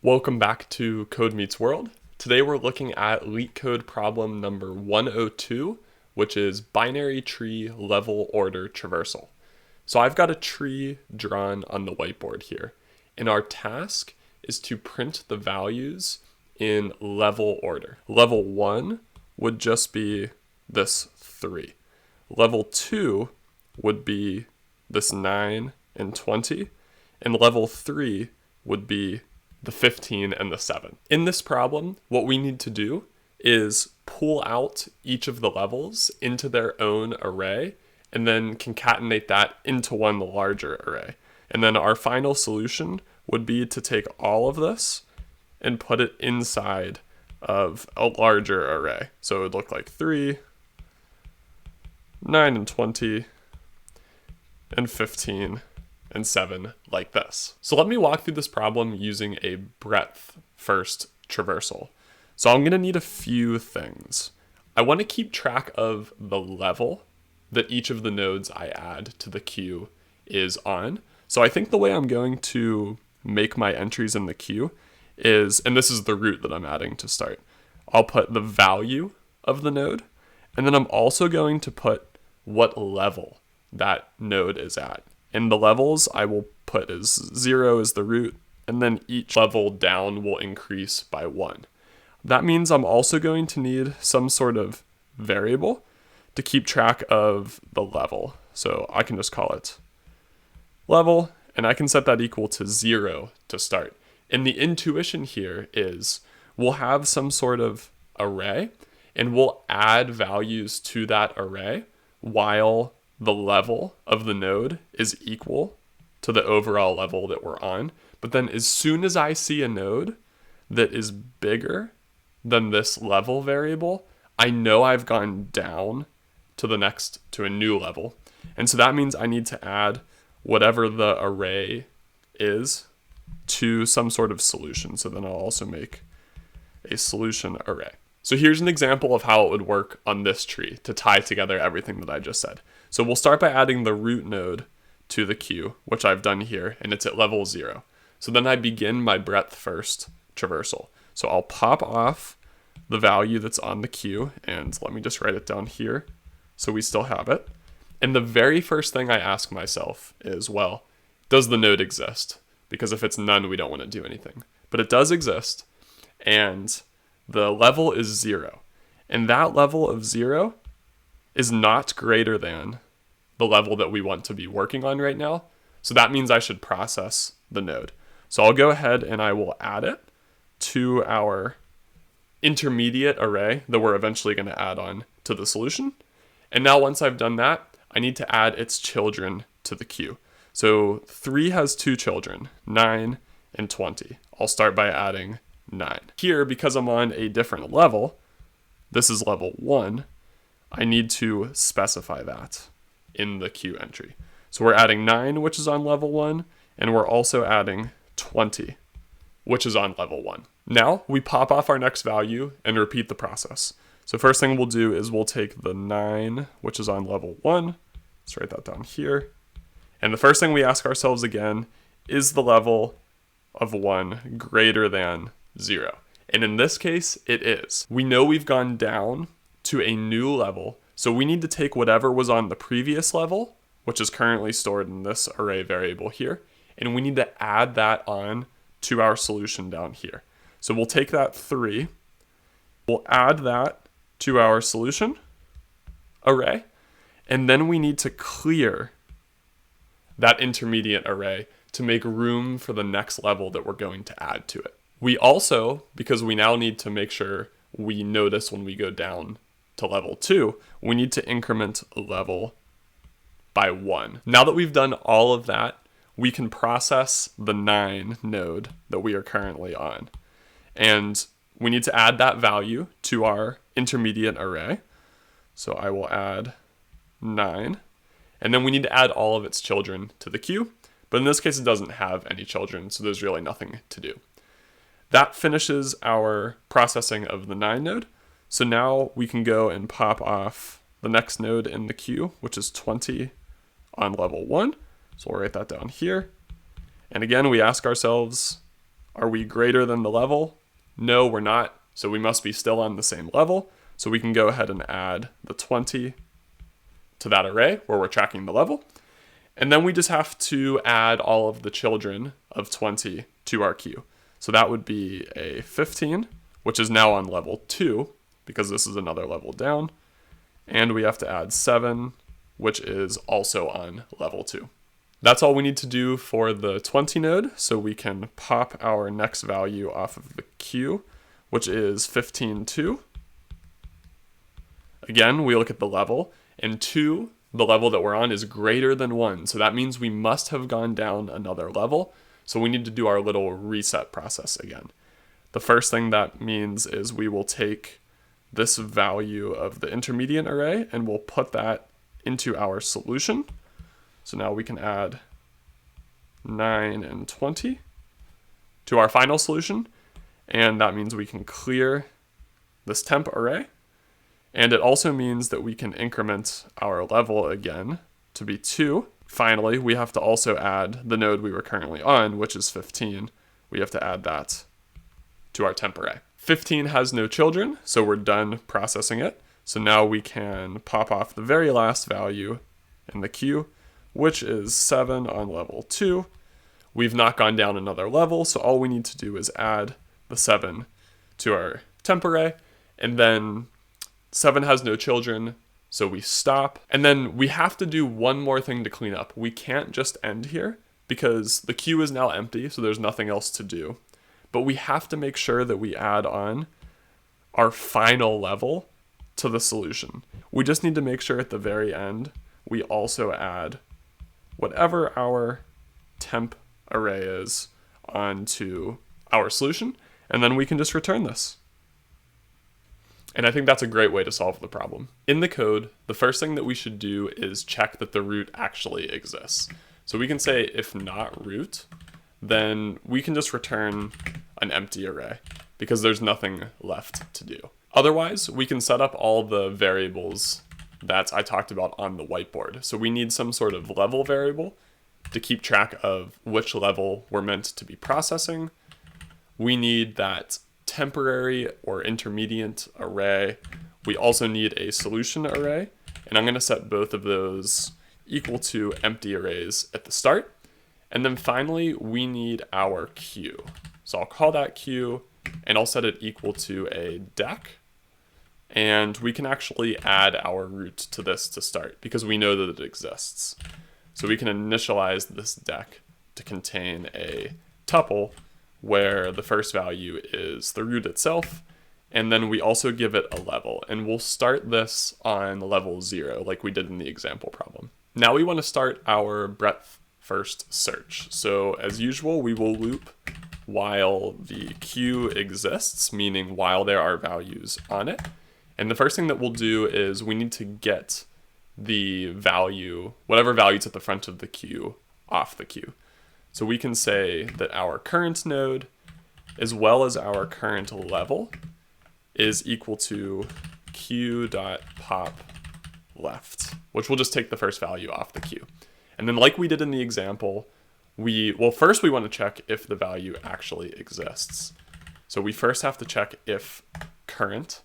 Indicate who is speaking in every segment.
Speaker 1: Welcome back to Code Meets World. Today we're looking at LeetCode problem number 102, which is binary tree level order traversal. So I've got a tree drawn on the whiteboard here, and our task is to print the values in level order. Level 1 would just be this 3. Level 2 would be this 9 and 20, and level 3 would be the 15 and the 7. In this problem, what we need to do is pull out each of the levels into their own array and then concatenate that into one larger array. And then our final solution would be to take all of this and put it inside of a larger array. So it would look like 3, 9 and 20, and 15 and 7 like this. So let me walk through this problem using a breadth first traversal. So I'm going to need a few things. I want to keep track of the level that each of the nodes I add to the queue is on. So I think the way I'm going to make my entries in the queue is, and this is the root that I'm adding to start, I'll put the value of the node, and then I'm also going to put what level that node is at. And the levels I will put as 0 as the root, and then each level down will increase by 1. That means I'm also going to need some sort of variable to keep track of the level. So I can just call it level, and I can set that equal to 0 to start. And the intuition here is we'll have some sort of array, and we'll add values to that array while the level of the node is equal to the overall level that we're on. But then as soon as I see a node that is bigger than this level variable, I know I've gone down to a new level. And so that means I need to add whatever the array is to some sort of solution. So then I'll also make a solution array. So here's an example of how it would work on this tree to tie together everything that I just said. So we'll start by adding the root node to the queue, which I've done here, and it's at level 0. So then I begin my breadth first traversal. So I'll pop off the value that's on the queue, and let me just write it down here so we still have it. And the very first thing I ask myself is, well, does the node exist? Because if it's none, we don't want to do anything. But it does exist, and the level is 0. And that level of 0 is not greater than the level that we want to be working on right now. So that means I should process the node. So I'll go ahead and I will add it to our intermediate array that we're eventually going to add on to the solution. And now once I've done that, I need to add its children to the queue. So 3 has 2 children, 9 and 20. I'll start by adding 9. Here, because I'm on a different level, this is level 1, I need to specify that in the queue entry. So we're adding 9, which is on level 1, and we're also adding 20, which is on level 1. Now we pop off our next value and repeat the process. So first thing we'll do is we'll take the 9, which is on level 1. Let's write that down here. And the first thing we ask ourselves again, is the level of 1 greater than 0? And in this case, it is. We know we've gone down to a new level, so we need to take whatever was on the previous level, which is currently stored in this array variable here, and we need to add that on to our solution down here. So we'll take that 3, we'll add that to our solution array, and then we need to clear that intermediate array to make room for the next level that we're going to add to it. We also, because we now need to make sure we notice when we go down to level 2, we need to increment a level by 1. Now that we've done all of that, we can process the 9 node that we are currently on. And we need to add that value to our intermediate array. So I will add 9. And then we need to add all of its children to the queue. But in this case, it doesn't have any children, so there's really nothing to do. That finishes our processing of the 9 node. So now we can go and pop off the next node in the queue, which is 20 on level 1. So we'll write that down here. And again, we ask ourselves, Are we greater than the level? No, we're not. So we must be still on the same level. So we can go ahead and add the 20 to that array where we're tracking the level. And then we just have to add all of the children of 20 to our queue. So that would be a 15, which is now on level 2, because this is another level down. And we have to add 7, which is also on level 2. That's all we need to do for the 20 node, so we can pop our next value off of the queue, which is 15, 2. Again, we look at the level, and 2, the level that we're on, is greater than 1. So that means we must have gone down another level. So we need to do our little reset process again. The first thing that means is we will take this value of the intermediate array and we'll put that into our solution. So now we can add 9 and 20 to our final solution. And that means we can clear this temp array. And it also means that we can increment our level again to be 2. Finally, we have to also add the node we were currently on, which is 15. We have to add that to our temp array. 15 has no children, so we're done processing it. So now we can pop off the very last value in the queue, which is 7 on level 2. We've not gone down another level, so all we need to do is add the 7 to our temp array, and then 7 has no children, so we stop. And then we have to do one more thing to clean up. We can't just end here because the queue is now empty, so there's nothing else to do. But we have to make sure that we add on our final level to the solution. We just need to make sure at the very end, we also add whatever our temp array is onto our solution, and then we can just return this. And I think that's a great way to solve the problem. In the code, the first thing that we should do is check that the root actually exists. So we can say if not root, then we can just return an empty array because there's nothing left to do. Otherwise, we can set up all the variables that I talked about on the whiteboard. So we need some sort of level variable to keep track of which level we're meant to be processing. We need that temporary or intermediate array. We also need a solution array, and I'm going to set both of those equal to empty arrays at the start. And then finally, we need our queue. So I'll call that queue, and I'll set it equal to a deck. And we can actually add our root to this to start because we know that it exists. So we can initialize this deck to contain a tuple where the first value is the root itself, and then we also give it a level, and we'll start this on level 0 like we did in the example problem. Now we want to start our breadth first search. So as usual, we will loop while the queue exists, meaning while there are values on it. And the first thing that we'll do is we need to get the value, whatever value's at the front of the queue, off the queue. So we can say that our current node, as well as our current level, is equal to queue.pop left, which will just take the first value off the queue. And then like we did in the example, first we want to check if the value actually exists. So we first have to check if current,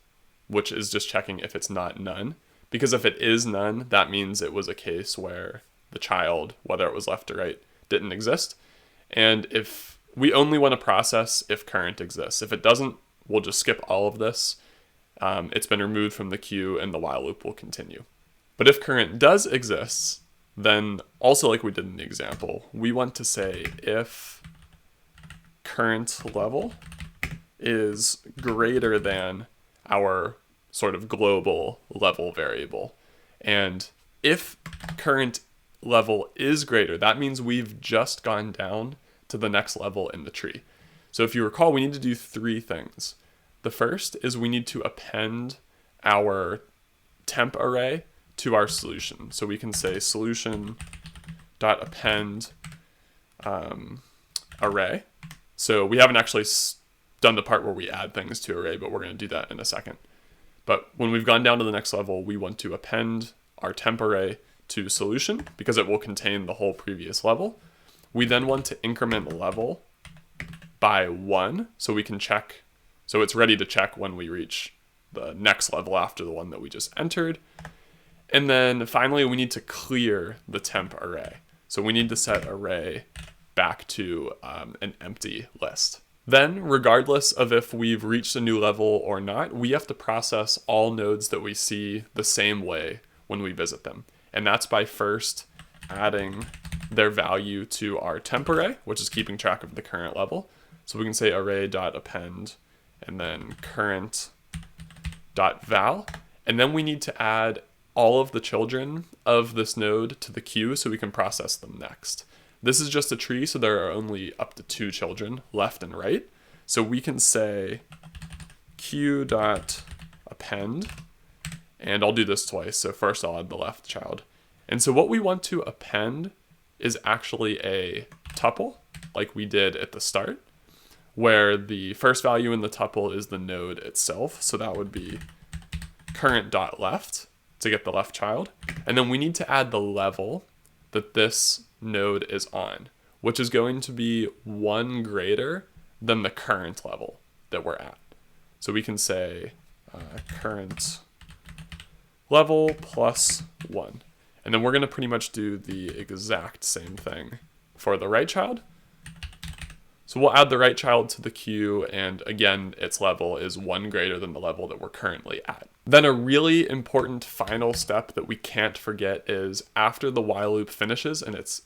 Speaker 1: which is just checking if it's not none, because if it is none, that means it was a case where the child, whether it was left or right, didn't exist. And if we only want to process if current exists. If it doesn't, we'll just skip all of this. It's been removed from the queue and the while loop will continue. But if current does exist, then also like we did in the example, we want to say if current level is greater than our sort of global level variable. And if current level is greater, that means we've just gone down to the next level in the tree. So if you recall, we need to do 3 things. The first is we need to append our temp array to our solution. So we can say solution.append array. So we haven't actually done the part where we add things to array, but we're going to do that in a second. But when we've gone down to the next level, we want to append our temp array to solution because it will contain the whole previous level. We then want to increment level by 1, so we can check, so it's ready to check when we reach the next level after the one that we just entered. And then finally, we need to clear the temp array. So we need to set array back to an empty list. Then, regardless of if we've reached a new level or not, we have to process all nodes that we see the same way when we visit them. And that's by first adding their value to our temp array, which is keeping track of the current level. So we can say array.append and then current.val. And then we need to add all of the children of this node to the queue so we can process them next. This is just a tree, so there are only up to 2 children, left and right. So we can say queue.append, and I'll do this twice. So first I'll add the left child. And so what we want to append is actually a tuple, like we did at the start, where the first value in the tuple is the node itself. So that would be current.left to get the left child. And then we need to add the level that this node is on, which is going to be 1 greater than the current level that we're at. So we can say current level plus 1. And then we're going to pretty much do the exact same thing for the right child. So we'll add the right child to the queue, and again, its level is 1 greater than the level that we're currently at. Then a really important final step that we can't forget is after the while loop finishes, and it's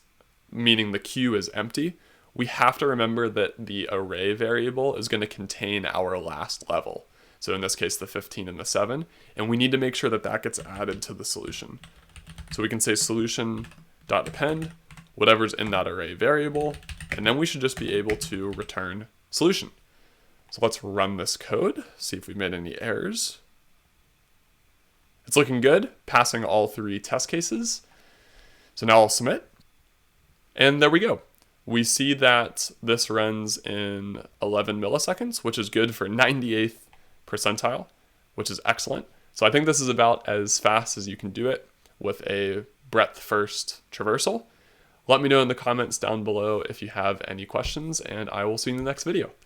Speaker 1: meaning the queue is empty, we have to remember that the array variable is going to contain our last level. So in this case, the 15 and the 7, and we need to make sure that that gets added to the solution. So we can say solution.append, whatever's in that array variable, and then we should just be able to return solution. So let's run this code, see if we made any errors. It's looking good, passing all 3 test cases. So now I'll submit. And there we go. We see that this runs in 11 milliseconds, which is good for 98th percentile, which is excellent. So I think this is about as fast as you can do it with a breadth-first traversal. Let me know in the comments down below if you have any questions, and I will see you in the next video.